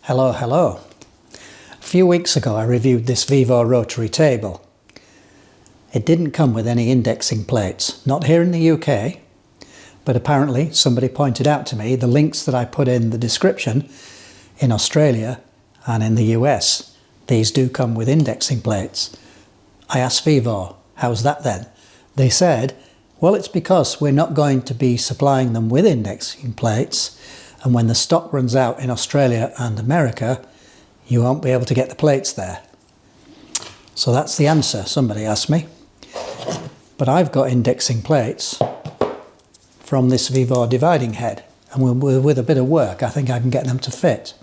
Hello, hello. A few weeks ago I reviewed this Vevor rotary table. It didn't come with any indexing plates, not here in the UK, but apparently somebody pointed out to me the links that I put in the description in Australia and in the US. These do come with indexing plates. I asked Vevor, how's that then? They said, well, it's because we're not going to be supplying them with indexing plates, and when the stock runs out in Australia and America, you won't be able to get the plates there. So that's the answer, somebody asked me. But I've got indexing plates from this Vevor dividing head, and with a bit of work I think I can get them to fit.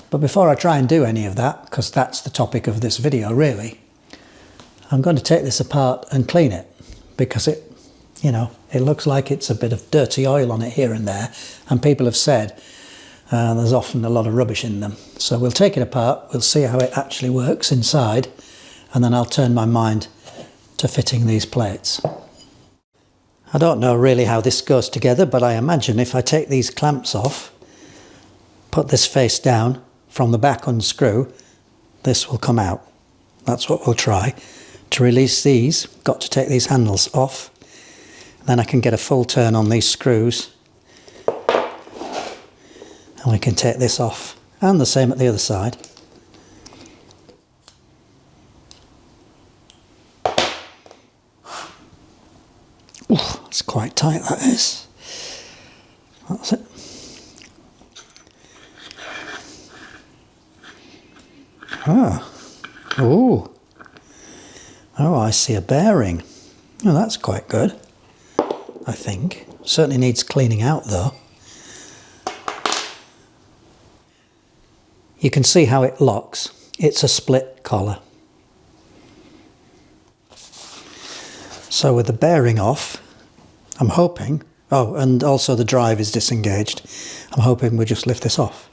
But before I try and do any of that, because that's the topic of this video really, I'm going to take this apart and clean it, because it looks like it's a bit of dirty oil on it here and there, and people have said there's often a lot of rubbish in them. So we'll take it apart, we'll see how it actually works inside, and then I'll turn my mind to fitting these plates. I don't know really how this goes together, but I imagine if I take these clamps off, put this face down, from the back unscrew, this will come out. That's what we'll try. To release these, got to take these handles off. Then I can get a full turn on these screws, and we can take this off, and the same at the other side. Ooh, it's quite tight, that is. That's it. Ah. Ooh. Oh, I see a bearing. Oh, that's quite good, I think. Certainly needs cleaning out though. You can see how it locks. It's a split collar. So with the bearing off, I'm hoping, oh, and also the drive is disengaged, I'm hoping we'll just lift this off.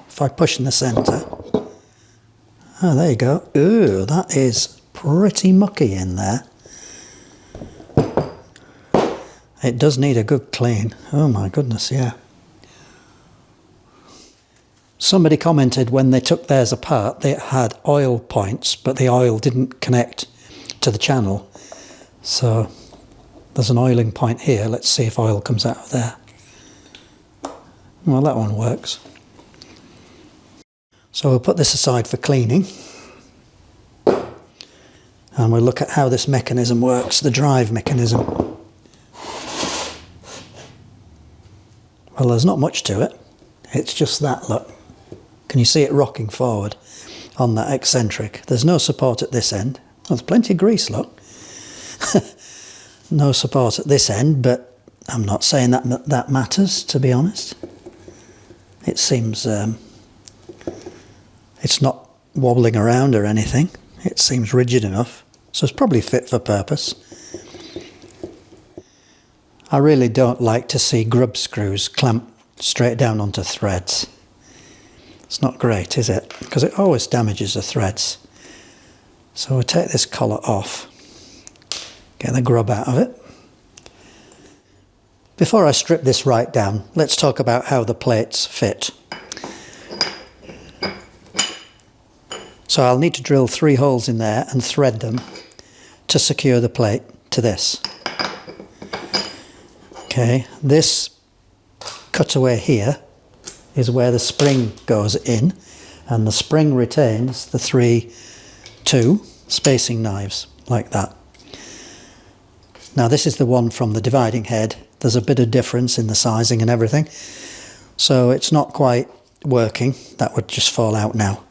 If I push in the centre, oh, there you go. Ooh, that is pretty mucky in there. It does need a good clean. Oh my goodness, yeah. Somebody commented when they took theirs apart, they had oil points, but the oil didn't connect to the channel. So there's an oiling point here. Let's see if oil comes out of there. Well, that one works. So we'll put this aside for cleaning. And we'll look at how this mechanism works, the drive mechanism. Well, there's not much to it. It's just that, look. Can you see it rocking forward on that eccentric? There's no support at this end. Well, there's plenty of grease, look. No support at this end, but I'm not saying that matters, to be honest. It seems it's not wobbling around or anything. It seems rigid enough, so it's probably fit for purpose. I really don't like to see grub screws clamped straight down onto threads. It's not great, is it? Because it always damages the threads. So we'll take this collar off, get the grub out of it. Before I strip this right down, let's talk about how the plates fit. So I'll need to drill 3 holes in there and thread them to secure the plate to this. Okay, this cutaway here is where the spring goes in, and the spring retains the 2 spacing knives, like that. Now this is the one from the dividing head. There's a bit of difference in the sizing and everything, so it's not quite working. That would just fall out now.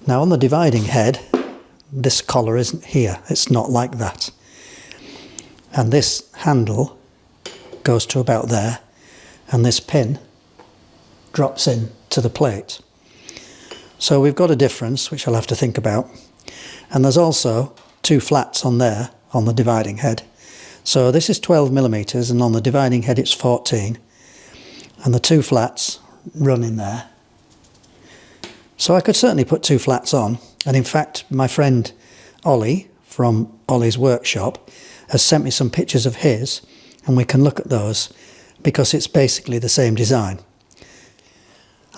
Now on the dividing head, this collar isn't here, it's not like that. And this handle goes to about there, and this pin drops in to the plate. So we've got a difference, which I'll have to think about. And there's also 2 flats on there, on the dividing head. So this is 12mm, and on the dividing head it's 14. And the 2 flats run in there. So I could certainly put 2 flats on. And in fact, my friend Ollie from Ollie's workshop has sent me some pictures of his, and we can look at those. because it's basically the same design.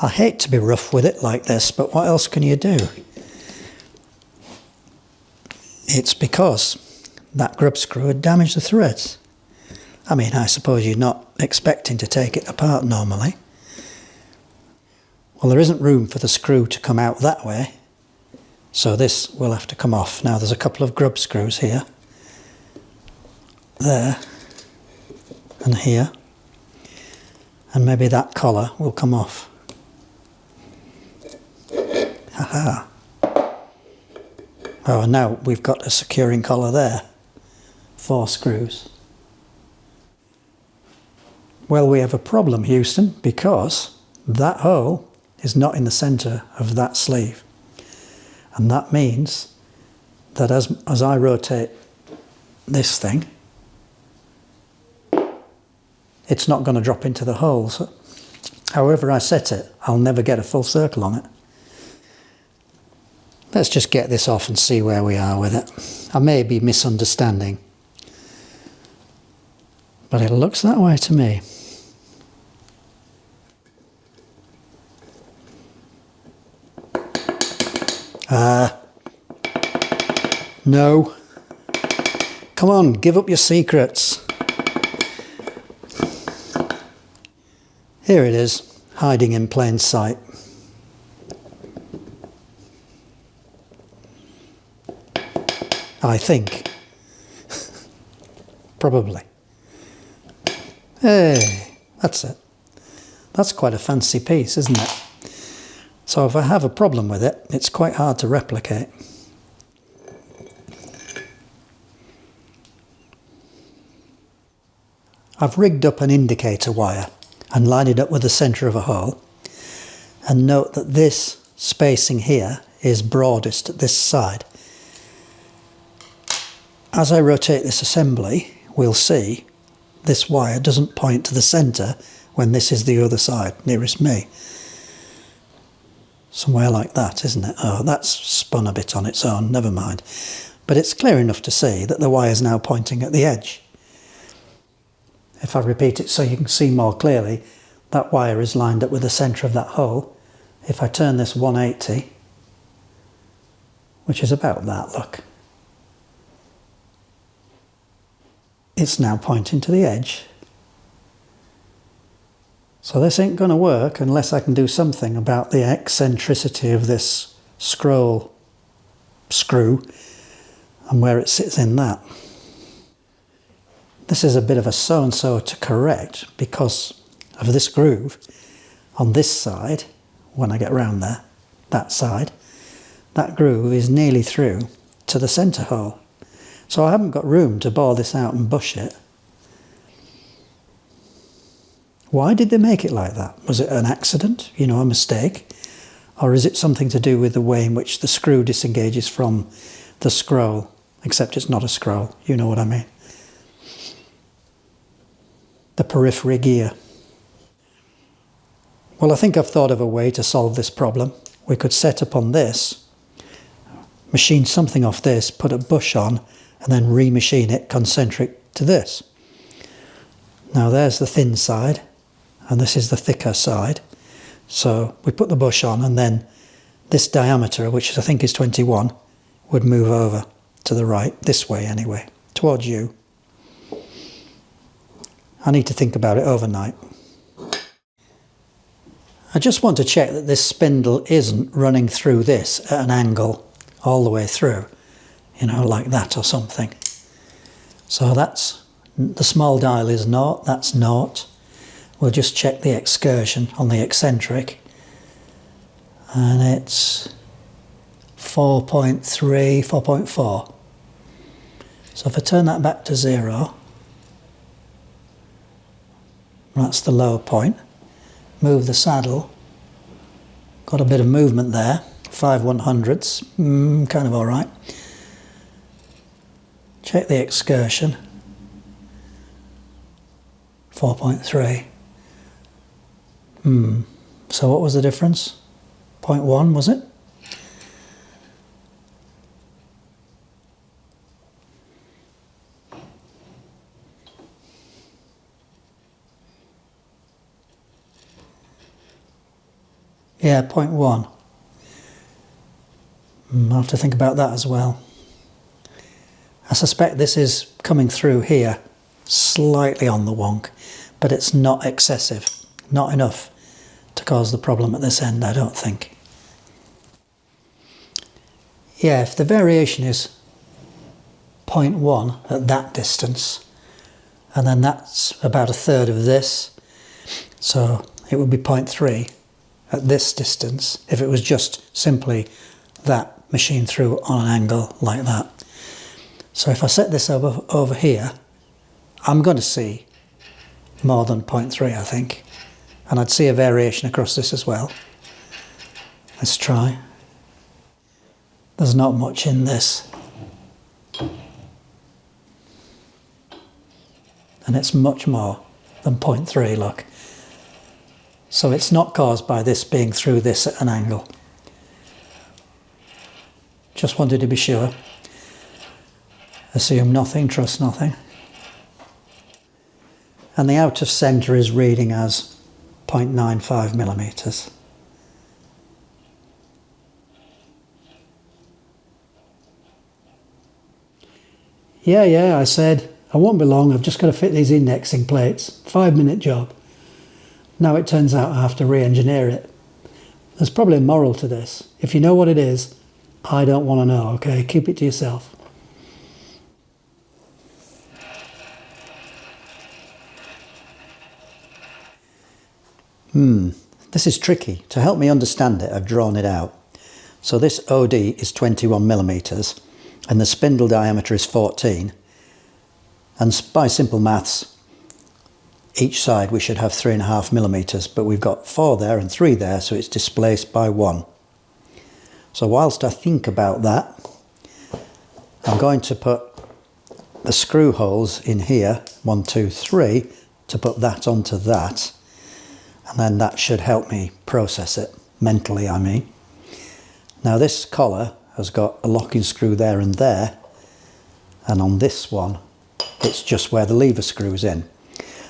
I hate to be rough with it like this, but what else can you do? It's because that grub screw had damaged the threads. I mean, I suppose you're not expecting to take it apart normally. Well, there isn't room for the screw to come out that way, so this will have to come off. Now, there's a couple of grub screws here, there, and here, and maybe that collar will come off. Haha. Oh, and now we've got a securing collar there. 4 screws. Well, we have a problem, Houston, because that hole is not in the centre of that sleeve. And that means that as I rotate this thing, it's not going to drop into the hole. So however I set it, I'll never get a full circle on it. Let's just get this off and see where we are with it. I may be misunderstanding, but it looks that way to me. No. Come on, give up your secrets. Here it is, hiding in plain sight. I think. Probably. Hey, that's it. That's quite a fancy piece, isn't it? So if I have a problem with it, it's quite hard to replicate. I've rigged up an indicator wire and lined it up with the centre of a hole. And note that this spacing here is broadest at this side. As I rotate this assembly, we'll see this wire doesn't point to the centre when this is the other side, nearest me. Somewhere like that, isn't it? Oh, that's spun a bit on its own, never mind. But it's clear enough to see that the wire is now pointing at the edge. If I repeat it so you can see more clearly, that wire is lined up with the centre of that hole. If I turn this 180, which is about that, look, it's now pointing to the edge. So this ain't going to work unless I can do something about the eccentricity of this screw and where it sits in that. This is a bit of a so-and-so to correct because of this groove on this side. When I get round there, that side, that groove is nearly through to the centre hole. So I haven't got room to bore this out and bush it. Why did they make it like that? Was it an accident, you know, a mistake? Or is it something to do with the way in which the screw disengages from the scroll? Except it's not a scroll, you know what I mean. The periphery gear. Well, I think I've thought of a way to solve this problem. We could set up on this, machine something off this, put a bush on, and then remachine it concentric to this. Now there's the thin side, and this is the thicker side. So we put the bush on, and then this diameter, which I think is 21, would move over to the right, this way anyway, towards you. I need to think about it overnight. I just want to check that this spindle isn't running through this at an angle all the way through, you know, like that or something. So that's, the small dial is 0, that's 0. We'll just check the excursion on the eccentric, and it's 4.3, 4.4. So if I turn that back to 0, that's the low point. Move the saddle, got a bit of movement there, 5/100ths, kind of alright. Check the excursion, 4.3. So what was the difference? 0.1, was it? Yeah, 0.1. I'll have to think about that as well. I suspect this is coming through here slightly on the wonk, but it's not excessive. Not enough to cause the problem at this end, I don't think. Yeah, if the variation is 0.1 at that distance, and then that's about a third of this, so it would be 0.3 at this distance if it was just simply that machine through on an angle like that. So if I set this over here, I'm going to see more than 0.3, I think. And I'd see a variation across this as well. Let's try. There's not much in this. And it's much more than 0.3, look. So it's not caused by this being through this at an angle. Just wanted to be sure. Assume nothing, trust nothing. And the out of centre is reading as 0.95 millimetres. Yeah, I said, I won't be long, I've just got to fit these indexing plates. 5-minute job. Now it turns out I have to re-engineer it. There's probably a moral to this. If you know what it is, I don't want to know, okay? Keep it to yourself. This is tricky. To help me understand it, I've drawn it out. So this OD is 21 millimetres and the spindle diameter is 14. And by simple maths, each side we should have 3.5 millimetres, but we've got 4 there and 3 there, so it's displaced by 1. So whilst I think about that, I'm going to put the screw holes in here, 1, 2, 3, to put that onto that. And then that should help me process it, mentally I mean. Now this collar has got a locking screw there and there, and on this one it's just where the lever screws in.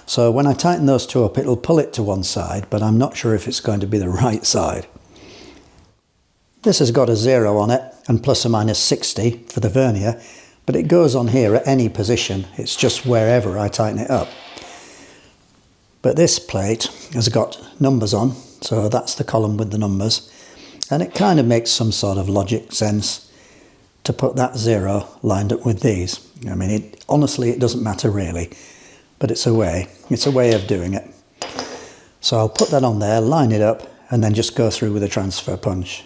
So when I tighten those two up, it'll pull it to one side, but I'm not sure if it's going to be the right side. This has got a 0 on it and plus or minus 60 for the vernier, but it goes on here at any position. It's just wherever I tighten it up. But this plate has got numbers on, so that's the column with the numbers. And it kind of makes some sort of logic sense to put that 0 lined up with these. I mean, honestly, it doesn't matter really, but it's a way of doing it. So I'll put that on there, line it up, and then just go through with a transfer punch.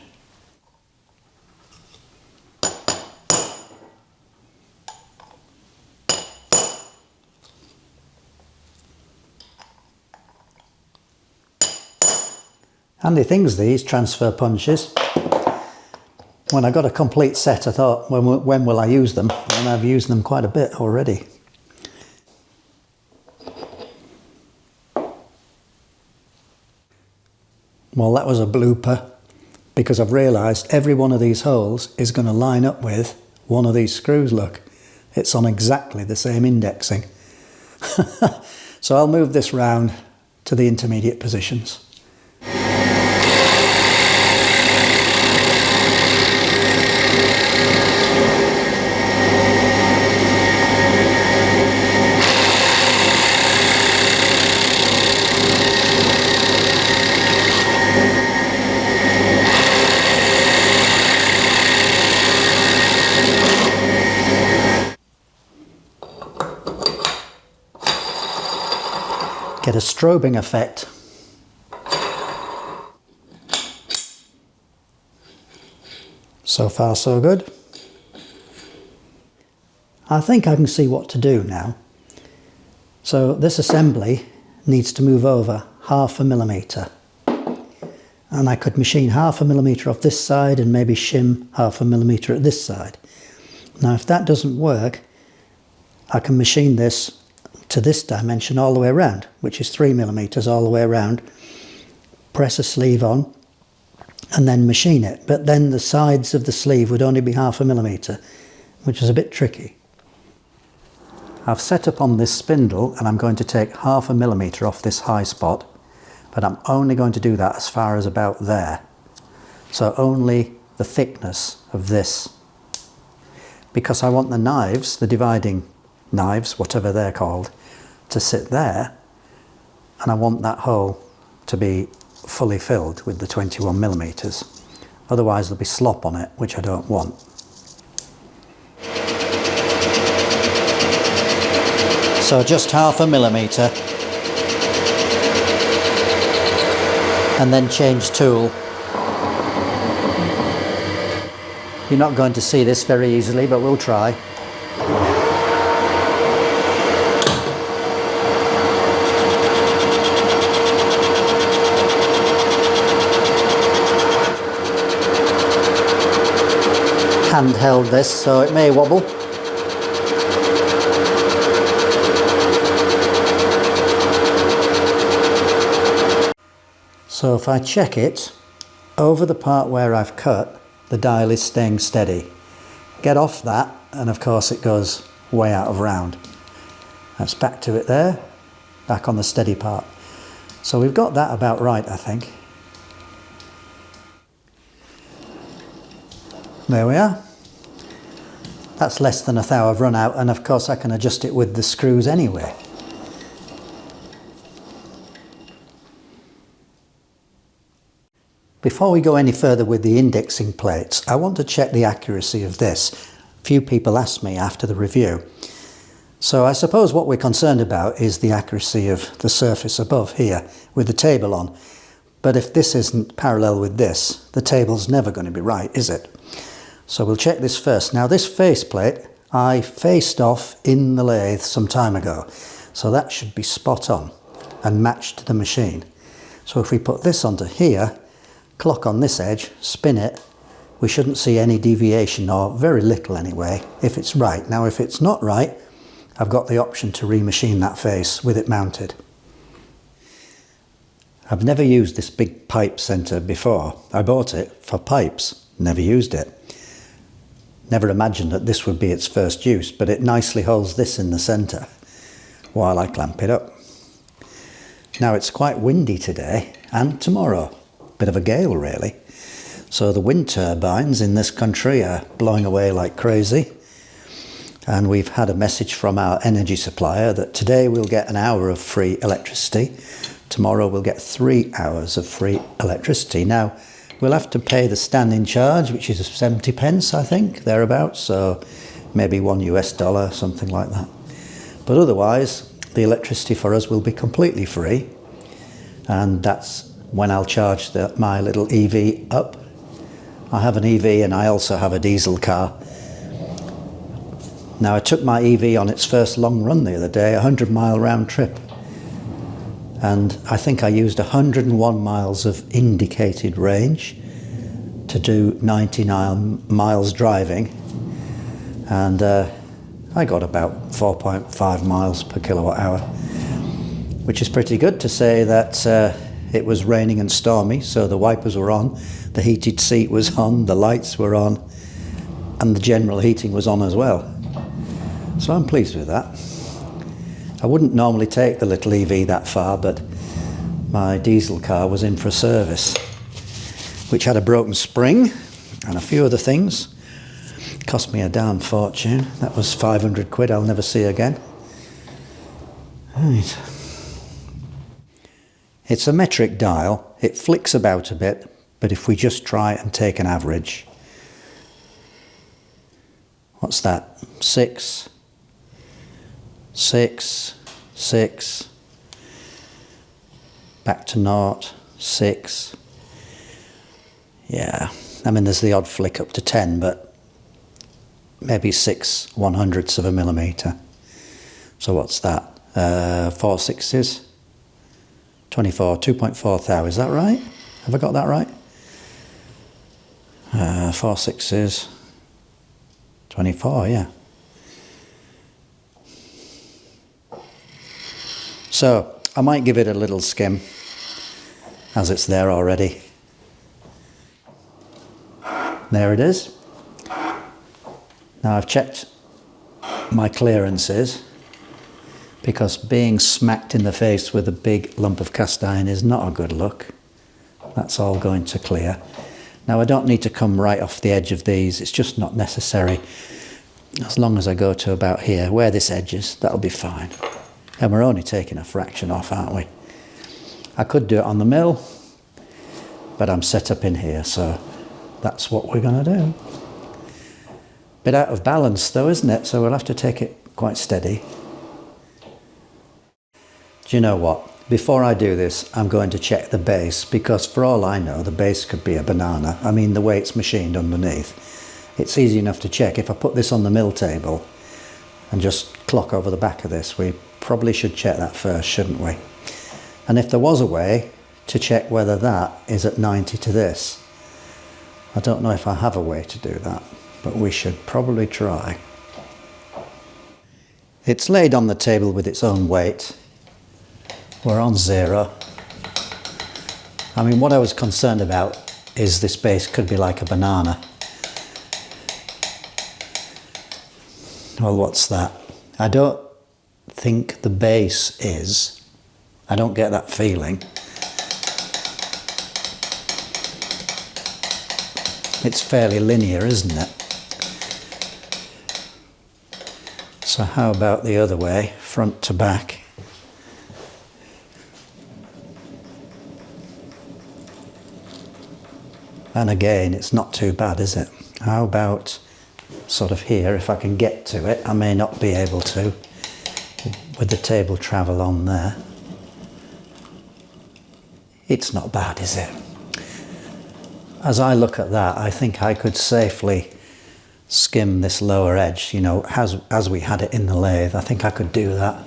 Handy things, these transfer punches. When I got a complete set, I thought, when will I use them? And I've used them quite a bit already. Well, that was a blooper, because I've realised every one of these holes is going to line up with one of these screws, look. It's on exactly the same indexing. So I'll move this round to the intermediate positions. Get a strobing effect. So far so good. I think I can see what to do now. So this assembly needs to move over 0.5 millimetre. And I could machine 0.5 millimetre off this side and maybe shim 0.5 millimetre at this side. Now if that doesn't work, I can machine this to this dimension all the way around, which is 3 millimetres all the way around, press a sleeve on and then machine it. But then the sides of the sleeve would only be 0.5 millimetre, which is a bit tricky. I've set up on this spindle and I'm going to take 0.5 millimetre off this high spot but I'm only going to do that as far as about there. So only the thickness of this, because I want the knives, the dividing knives, whatever they're called, to sit there, and I want that hole to be fully filled with the 21mm. Otherwise there'll be slop on it, which I don't want. So just 1/2 millimetre, and then change tool. You're not going to see this very easily, but we'll try. Handheld this, so it may wobble. So if I check it, over the part where I've cut, the dial is staying steady. Get off that, and of course it goes way out of round. That's back to it there, back on the steady part. So we've got that about right, I think. There we are. That's less than a thou I've run out, and of course I can adjust it with the screws anyway. Before we go any further with the indexing plates, I want to check the accuracy of this. Few people asked me after the review. So I suppose what we're concerned about is the accuracy of the surface above here with the table on. But if this isn't parallel with this, the table's never going to be right, is it? So we'll check this first. Now this faceplate I faced off in the lathe some time ago, so that should be spot on and matched to the machine. So if we put this onto here, clock on this edge, spin it, we shouldn't see any deviation, or very little anyway, if it's right. Now if it's not right, I've got the option to remachine that face with it mounted. I've never used this big pipe centre before. I bought it for pipes, never used it. Never imagined that this would be its first use, but it nicely holds this in the centre while I clamp it up. Now it's quite windy today and tomorrow. Bit of a gale really. So the wind turbines in this country are blowing away like crazy. And we've had a message from our energy supplier that today we'll get an hour of free electricity. Tomorrow we'll get 3 hours of free electricity. Now we'll have to pay the standing charge, which is 70 pence, I think, thereabouts. So maybe $1, something like that. But otherwise, the electricity for us will be completely free. And that's when I'll charge my little EV up. I have an EV and I also have a diesel car. Now I took my EV on its first long run the other day, a 100-mile round trip. And I think I used 101 miles of indicated range to do 99 miles driving. And I got about 4.5 miles per kilowatt hour, which is pretty good to say that it was raining and stormy, so the wipers were on, the heated seat was on, the lights were on, and the general heating was on as well. So I'm pleased with that. I wouldn't normally take the little EV that far, but my diesel car was in for a service, which had a broken spring and a few other things. Cost me a damn fortune. That was 500 quid I'll never see again. Right. It's a metric dial. It flicks about a bit, but if we just try and take an average. What's that? 6, 6, 6, back to 0, 6. Yeah, I mean there's the odd flick up to 10, but maybe 6 1/100ths of a millimetre. So what's that? 4 6s? 24, 2.4 thou, is that right? Have I got that right? 4 6s, 24, yeah. So I might give it a little skim, as it's there already. There it is. Now I've checked my clearances, because being smacked in the face with a big lump of cast iron is not a good look. That's all going to clear. Now I don't need to come right off the edge of these, it's just not necessary. As long as I go to about here, where this edge is, that'll be fine. And we're only taking a fraction off, aren't we? I could do it on the mill, but I'm set up in here, so that's what we're going to do. Bit out of balance though, isn't it? So we'll have to take it quite steady. Do you know what? Before I do this, I'm going to check the base, because for all I know, the base could be a banana. I mean, the way it's machined underneath. It's easy enough to check. If I put this on the mill table and just clock over the back of this, we probably should check that first, shouldn't we? And if there was a way to check whether that is at 90 to this, I don't know if I have a way to do that, but we should probably try. It's laid on the table with its own weight. We're on 0. I mean, what I was concerned about is this base could be like a banana. Well, what's that? I don't think the base is. I don't get that feeling. It's fairly linear, isn't it? So how about the other way, front to back? And again, it's not too bad, is it? How about sort of here, if I can get to it? I may not be able to, with the table travel on there. It's not bad, is it? As I look at that, I think I could safely skim this lower edge, you know, as we had it in the lathe. I think I could do that.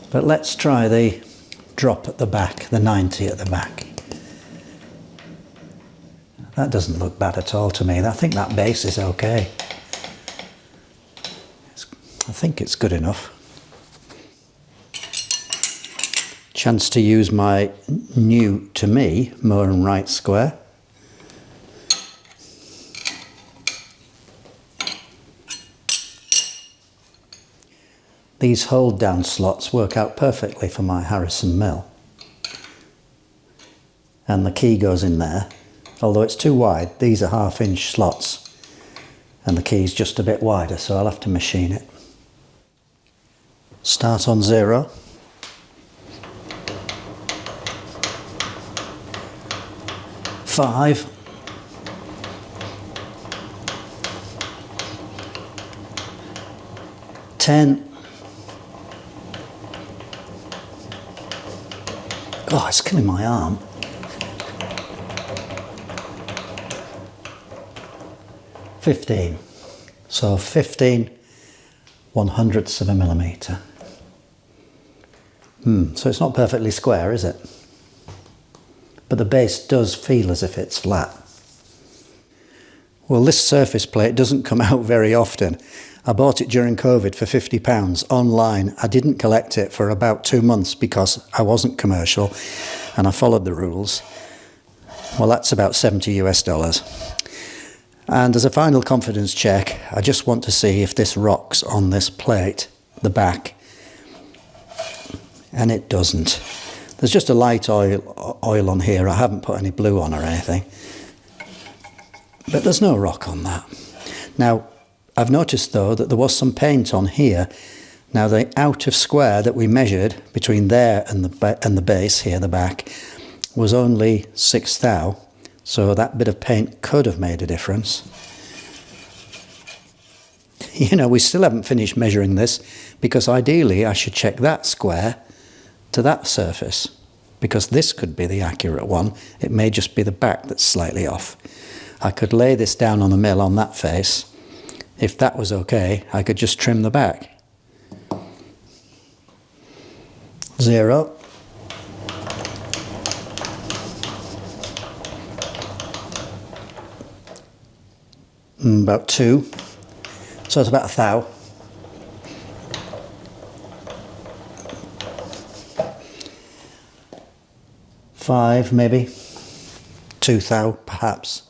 But let's try the drop at the back, the 90 at the back. That doesn't look bad at all to me. I think that base is okay. I think it's good enough. Chance to use my new, to me, Moore and Wright square. These hold down slots work out perfectly for my Harrison mill. And the key goes in there. Although it's too wide, these are 1/2 inch slots and the key's just a bit wider, so I'll have to machine it. Start on 0. Five. Ten. Oh, it's killing my arm. 15. So 15 1/100ths of a millimetre. So it's not perfectly square, is it? But the base does feel as if it's flat. Well, this surface plate doesn't come out very often. I bought it during COVID for £50 online. I didn't collect it for about 2 months because I wasn't commercial and I followed the rules. Well, that's about $70 US. And as a final confidence check, I just want to see if this rocks on this plate, the back. And it doesn't. There's just a light oil on here. I haven't put any blue on or anything. But there's no rock on that. Now, I've noticed though that there was some paint on here. Now the out of square that we measured between there and the base here, the back, was only 6 thou. So that bit of paint could have made a difference. You know, we still haven't finished measuring this because ideally I should check that square to that surface, because this could be the accurate one. It may just be the back that's slightly off. I could lay this down on the mill on that face. If that was okay, I could just trim the back. 0. About 2. So it's about 1 thou. 5 maybe. 2 thou perhaps.